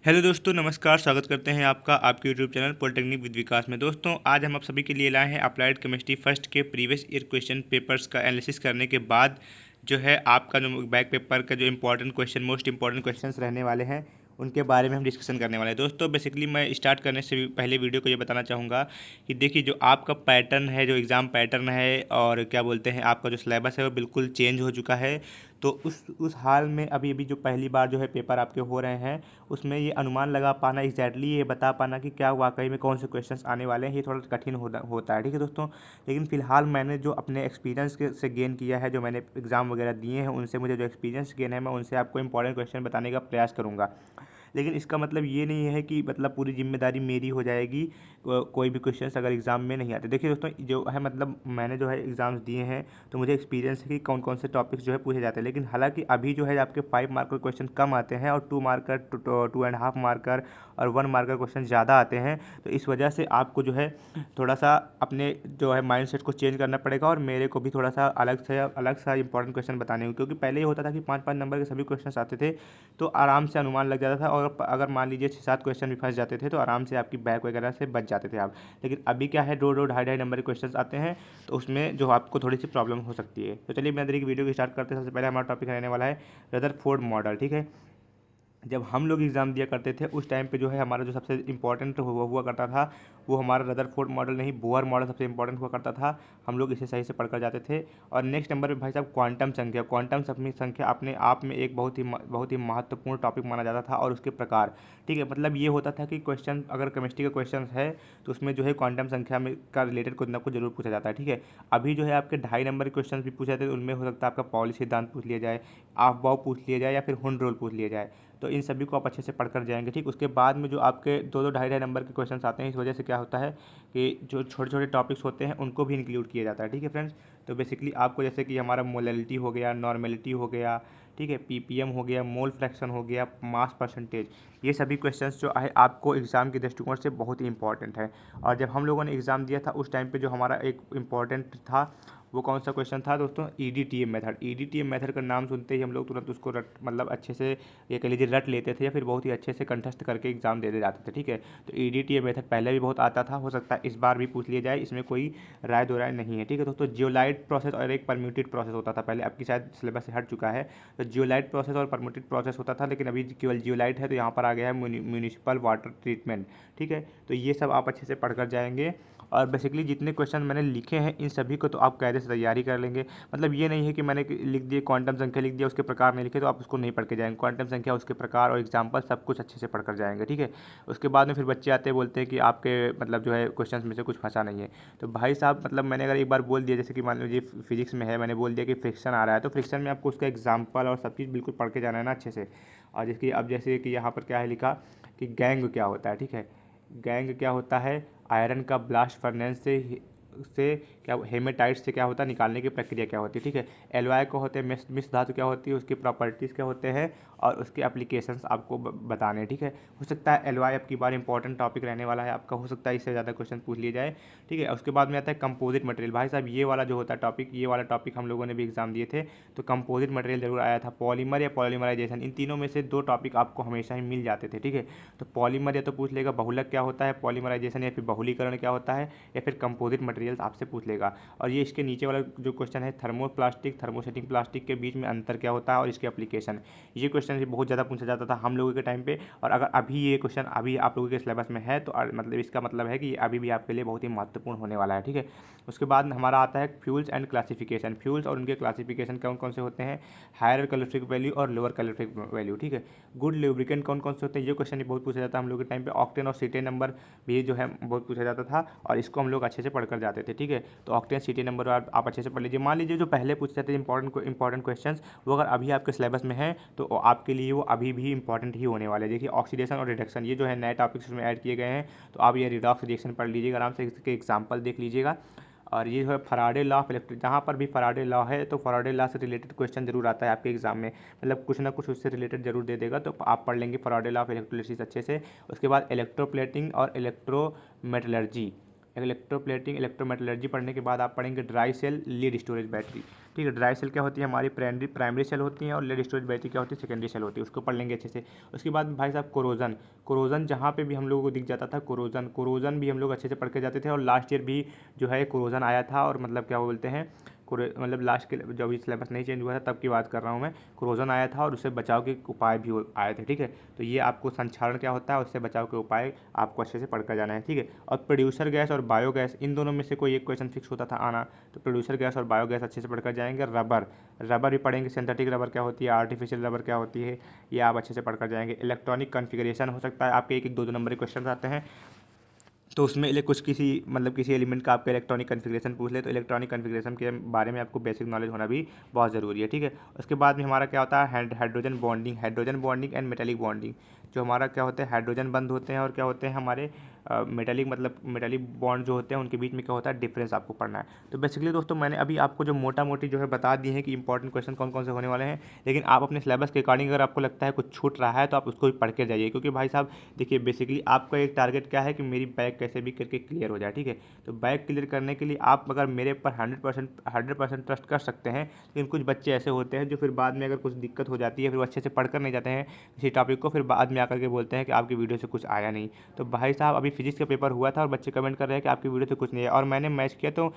Hello दोस्तों, नमस्कार। स्वागत करते हैं आपका आपके यूट्यूब चैनल पॉलिटेक्निक विद विकास में। दोस्तों, आज हम आप सभी के लिए लाए हैं अप्लाइड केमिस्ट्री फर्स्ट के प्रीवियस ईयर क्वेश्चन पेपर्स का एनालिसिस करने के बाद जो है आपका जो बैक पेपर का जो important question, most important questions रहने वाले हैं, उनके बारे में हम डिस्कशन करने वाले हैं। दोस्तों, बेसिकली मैं स्टार्ट करने से पहले वीडियो को ये बताना चाहूँगा कि देखिए, जो आपका पैटर्न है, जो एग्ज़ाम पैटर्न है और क्या बोलते हैं, आपका जो सिलेबस है वो बिल्कुल चेंज हो चुका है। तो उस हाल में अभी अभी जो पहली बार जो है पेपर आपके हो रहे हैं, उसमें ये अनुमान लगा पाना, एग्जैक्टली ये बता पाना कि क्या वाकई में कौन से क्वेश्चंस आने वाले हैं, ये थोड़ा कठिन होता है। ठीक है दोस्तों, लेकिन फ़िलहाल मैंने जो अपने एक्सपीरियंस से गेन किया है, जो मैंने एग्ज़ाम वगैरह दिए हैं, उनसे मुझे जो एक्सपीरियंस गेन है, मैं उनसे आपको इंपॉर्टेंट क्वेश्चन बताने का प्रयास करूँगा। लेकिन इसका मतलब ये नहीं है कि मतलब पूरी जिम्मेदारी मेरी हो जाएगी कोई भी क्वेश्चंस अगर एग्ज़ाम में नहीं आते। देखिए दोस्तों, जो है मतलब मैंने जो है एग्ज़ाम्स दिए हैं, तो मुझे एक्सपीरियंस है कि कौन कौन से टॉपिक्स जो है पूछे जाते हैं। लेकिन हालांकि अभी जो है आपके 5 मार्कर क्वेश्चन कम आते हैं और 2 मार्कर, 2.5 मार्कर और 1 मार्कर क्वेश्चन ज़्यादा आते हैं। तो इस वजह से आपको जो है थोड़ा सा अपने जो है माइंड को चेंज करना पड़ेगा और मेरे को भी थोड़ा सा अलग सा इंपॉर्टेंट क्वेश्चन बताने होंगे, क्योंकि पहले ये होता था कि 5 5 नंबर के सभी क्वेश्चन आते थे, तो आराम से अनुमान लग जाता था। और अगर मान लीजिए 6 7 क्वेश्चन भी फंस जाते थे, तो आराम से आपकी बैक वगैरह से बच जाते थे आप। लेकिन अभी क्या है, 2 2 2.5 2.5 नंबर के क्वेश्चन आते हैं, तो उसमें जो आपको थोड़ी सी प्रॉब्लम हो सकती है। तो चलिए बिना देरी की वीडियो को स्टार्ट करते हैं। सबसे पहले हमारा टॉपिक रहने वाला है रदरफोर्ड मॉडल। ठीक है, जब हम लोग एग्ज़ाम दिया करते थे उस टाइम पे जो है हमारा जो सबसे इम्पोर्टेंट हुआ करता था, वो हमारा रदरफोर्ड मॉडल नहीं, बोयर मॉडल सबसे इंपॉर्टेंट हुआ करता था। हम लोग इसे सही से पढ़कर जाते थे। और नेक्स्ट नंबर पे भाई साहब क्वांटम संख्या। क्वांटम संख्या अपने आप में एक बहुत ही महत्वपूर्ण टॉपिक माना जाता था, और उसके प्रकार। ठीक है, मतलब ये होता था कि क्वेश्चन अगर केमिस्ट्री का क्वेश्चन है, तो उसमें जो है क्वांटम संख्या में का रिलेटेड कुछ ना कुछ जरूर पूछा जाता है। ठीक है, अभी जो है आपके 2.5 नंबर के क्वेश्चन भी पूछे जाते हैं, उनमें हो सकता है आपका पॉली सिद्धांत पूछ लिया जाए, ऑफ बाउ पूछ लिया जाए, या फिर हुंड रूल पूछ लिया जाए। तो इन सभी को आप अच्छे से पढ़कर जाएंगे। ठीक, उसके बाद में जो आपके 2 2 2.5 2.5 नंबर के क्वेश्चन आते हैं, इस वजह से क्या होता है कि जो छोटे छोटे टॉपिक्स होते हैं उनको भी इंक्लूड किया जाता है। ठीक है फ्रेंड्स, तो बेसिकली आपको जैसे कि हमारा मोलैलिटी हो गया, नॉर्मेलिटी हो गया, ठीक है, पीपीएम हो गया, मोल फ्रैक्शन हो गया, मास परसेंटेज, ये सभी क्वेश्चंस जो है आपको एग्ज़ाम के दृष्टिकोण से बहुत ही इंपॉर्टेंट है। और जब हम लोगों ने एग्ज़ाम दिया था उस टाइम पे जो हमारा एक इम्पॉर्टेंट था, वो कौन सा क्वेश्चन था दोस्तों? ईडीटीएम मेथड। ईडीटीएम मेथड का नाम सुनते ही हम लोग तुरंत उसको रट मतलब अच्छे से, ये कह लीजिए, रट लेते थे, या फिर बहुत ही अच्छे से कंठस्थ करके एग्जाम दे जाते थे। ठीक है, तो ईडीटीएम मेथड पहले भी बहुत आता था, हो सकता है इस बार भी पूछ लिया जाए, इसमें कोई राय दो राय नहीं है। ठीक है दोस्तों, जियोलाइट प्रोसेस और एक परम्यूटेड प्रोसेस होता था पहले, अब की शायद सिलेबस से हट चुका है। तो जियोलाइट प्रोसेस और परम्यूटेड प्रोसेस होता था, लेकिन अभी केवल जियोलाइट है, तो यहाँ पर आ गया है म्यूनिसिपल वाटर ट्रीटमेंट। ठीक है, तो ये सब आप अच्छे से पढ़कर जाएंगे। और बेसिकली जितने क्वेश्चन मैंने लिखे हैं इन सभी को तो आप कायदे से तैयारी कर लेंगे। मतलब ये नहीं है कि मैंने लिख दिए क्वांटम संख्या, लिख दिया, उसके प्रकार नहीं लिखे तो आप उसको नहीं पढ़ के जाएंगे। क्वांटम संख्या, उसके प्रकार और एग्जाम्पल सब कुछ अच्छे से पढ़ कर जाएंगे। ठीक है, उसके बाद में फिर बच्चे आते हैं, बोलते हैं कि आपके मतलब जो है क्वेश्चन में से कुछ फंसा नहीं है। तो भाई साहब, मतलब मैंने अगर एक बार बोल दिया, जैसे कि मान लीजिए फिजिक्स में है, मैंने बोल दिया कि फ्रिक्शन आ रहा है, तो फ्रिक्शन में आपको उसका एग्जाम्पल और सब चीज़ बिल्कुल पढ़ के जाना है ना अच्छे से। और जैसे अब जैसे कि यहाँ पर क्या है लिखा कि गैंग क्या होता है। ठीक है, गैंग क्या होता है? आयरन का ब्लास्ट फर्नेस से क्या हेमेटाइट से क्या होता है, निकालने की प्रक्रिया क्या होती है। ठीक है, एलॉय को होते हैं, मिश्र धातु क्या होती है, उसकी प्रॉपर्टीज़ क्या होते हैं, और उसके एप्लीकेशंस आपको बताने हैं। ठीक है, हो सकता है एलॉय आपकी बार इंपॉर्टेंट टॉपिक रहने वाला है आपका, हो सकता है इससे ज़्यादा क्वेश्चन पूछ लिए जाए। ठीक है, उसके बाद में आता है कंपोजिट मटेरियल। भाई साहब, ये वाला जो होता है टॉपिक, ये वाला टॉपिक हम लोगों ने भी एग्जाम दिए थे, तो कंपोजिट मटेरियल जरूर आया था। पॉलीमर या पॉलीमराइजेशन, इन तीनों में से 2 टॉपिक आपको हमेशा ही मिल जाते थे। ठीक है, तो पॉलीमर या तो पूछ लेगा बहुलक क्या होता है, पॉलीमराइजेशन या फिर बहुलीकरण क्या होता है, या फिर कंपोजिट मटेरियल्स आपसे पूछ लेगा। और ये इसके नीचे वाला जो क्वेश्चन है, थर्मोप्लास्टिक थर्मोसेटिंग प्लास्टिक के बीच में अंतर क्या होता है और इसके एप्लीकेशन, ये क्वेश्चन भी बहुत ज़्यादा पूछा जाता था हम लोगों के टाइम पे। और अगर अभी ये क्वेश्चन अभी आप लोगों के सिलेबस में है, तो मतलब इसका मतलब है कि ये अभी भी आपके लिए बहुत ही महत्वपूर्ण होने वाला है। ठीक है, उसके बाद हमारा आता है फ्यूल्स एंड क्लासिफिकेशन। फ्यूल्स और उनके क्लासिफिकेशन कौन कौन से होते हैं? हायर कैलोरीफिक वैल्यू और लोअर कैलोरीफिक वैल्यू। ठीक है, गुड लुब्रिकेंट कौन कौन से होते हैं, ये क्वेश्चन भी बहुत पूछा जाता है हम लोग के टाइम पे। ऑक्टेन और सीटेन नंबर भी जो है बहुत पूछा जाता था, और इसको हम लोग अच्छे से पढ़कर जाते थे। ठीक है, तो ऑक्टेन सीटेन नंबर आप अच्छे से पढ़ लीजिए। मान लीजिए जो पहले पूछे जाते थे इंपॉर्टेंट क्वेश्चन, वो अगर अभी आपके सिलेबस में है, तो आपके लिए वो अभी भी इंपॉर्टेंट ही होने वाले हैं। देखिए, ऑक्सीडेशन और रिडक्शन, ये जो है नए टॉपिक्स उसमें ऐड किए गए हैं, तो आप ये रिडॉक्स रिएक्शन पढ़ लीजिएगा आराम से, इसके एग्जाम्पल देख लीजिएगा। और ये जो है फराडे लॉ ऑफ इलेक्ट्रिक, जहाँ पर भी फराडे लॉ है, तो फराडे लॉ से रिलेटेड क्वेश्चन जरूर आता है आपके एग्जाम में, मतलब कुछ ना कुछ उससे रिलेटेड जरूर दे देगा, तो आप पढ़ लेंगे फराडे लॉ ऑफ इलेक्ट्रोलिसिस अच्छे से। उसके बाद इलेक्ट्रोप्लेटिंग और इलेक्ट्रोमेटलर्जी, इलेक्ट्रोप्लेटिंग इलेक्ट्रोमेटलर्जी पढ़ने के बाद आप पढ़ेंगे dry cell lead storage battery. ठीक है, ड्राई सेल क्या होती है, हमारी प्राइमरी सेल होती है, और लीड स्टोरेज बैटरी क्या होती है, सेकेंडरी सेल होती है। उसको पढ़ लेंगे अच्छे से। उसके बाद भाई साहब कोरोजन जहाँ पे भी हम लोगों को दिख जाता था, कोरोजन भी हम लोग अच्छे से पढ़ के जाते थे। और लास्ट ईयर भी जो है कोरोजन आया था, और मतलब क्या बोलते हैं, मतलब लास्ट के जब अभी सिलेबस नहीं चेंज हुआ था तब की बात कर रहा हूँ मैं, कोरोजन आया था और उससे बचाव के उपाय भी आए थे। ठीक है, तो ये आपको संक्षारण क्या होता है, उससे बचाव के उपाय आपको अच्छे से पढ़ कर जाना है। ठीक है, और प्रोड्यूसर गैस और बायोगैस, इन दोनों में से कोई एक क्वेश्चन फिक्स होता था आना, तो प्रोड्यूसर गैस और बायोगैस अच्छे से पढ़ कर जाएंगे। रबर भी पढ़ेंगे, सिंथेटिक रबर क्या होती है, आर्टिफिशियल रबर क्या होती है, ये आप अच्छे से पढ़ कर जाएंगे। इलेक्ट्रॉनिक कॉन्फ़िगरेशन हो सकता है आपके एक 1 2 नंबर के क्वेश्चन आते हैं, तो उसमें कुछ किसी एलिमेंट का आपका इलेक्ट्रॉनिक कॉन्फ़िगरेशन पूछ ले, तो इलेक्ट्रॉनिक कॉन्फ़िगरेशन के बारे में आपको बेसिक नॉलेज होना भी बहुत ज़रूरी है। ठीक है, उसके बाद में हमारा क्या होता है, hydrogen bonding and metallic bonding. जो हमारा क्या होता है, हाइड्रोजन बंद होते हैं और क्या होते हैं हमारे मेटालिक बॉन्ड जो होते हैं उनके बीच में क्या होता है, डिफरेंस आपको पढ़ना है। तो बेसिकली दोस्तों मैंने अभी आपको जो मोटा मोटी जो है बता दी है कि इंपॉर्टेंट क्वेश्चन कौन कौन से होने वाले हैं, लेकिन आप अपने सिलेबस के अकॉर्डिंग अगर आपको लगता है कुछ छूट रहा है तो आप उसको भी पढ़ के जाइए। क्योंकि भाई साहब देखिए, बेसिकली आपका एक टारगेट क्या है कि मेरी बैक कैसे भी करके क्लियर हो जाए। ठीक है, तो बैक क्लियर करने के लिए आप अगर मेरे पर 100% ट्रस्ट कर सकते हैं, लेकिन कुछ बच्चे ऐसे होते हैं जो फिर बाद में अगर कुछ दिक्कत हो जाती है, फिर वो अच्छे से पढ़ कर नहीं जाते हैं किसी टॉपिक को, फिर बाद में आकर के बोलते हैं कि आपकी वीडियो से कुछ आया नहीं। तो भाई साहब अभी फिजिक्स का पेपर हुआ था और बच्चे कमेंट कर रहे हैं कि आपकी वीडियो से कुछ नहीं है, और मैंने मैच किया तो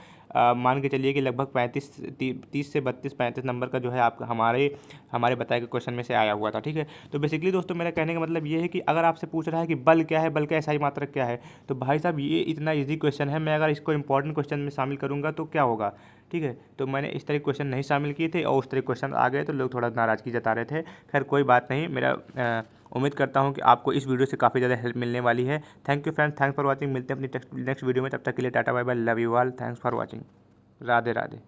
मान के चलिए कि लगभग 30 से 32-35 नंबर का जो है आप हमारे बताए गए क्वेश्चन में से आया हुआ था। ठीक है, तो बेसिकली दोस्तों मेरा कहने का मतलब ये है कि अगर आपसे पूछ रहा है कि बल क्या है, बल का एसआई मात्रक क्या है, तो भाई साहब ये इतना ईजी क्वेश्चन है, मैं अगर इसको इंपॉर्टेंट क्वेश्चन में शामिल करूँगा तो क्या होगा। ठीक है, तो मैंने इस तरह क्वेश्चन नहीं शामिल किए थे और उस तरह क्वेश्चन आ गए तो लोग थोड़ा नाराज़गी जता रहे थे। खैर कोई बात नहीं, मेरा उम्मीद करता हूँ कि आपको इस वीडियो से काफ़ी ज़्यादा हेल्प मिलने वाली है। Thank you friends, thanks for watching. मिलते हैं अपनी नेक्स्ट वीडियो में, तब तक के लिए tata bye bye, love you all, thanks for watching, Radhe Radhe.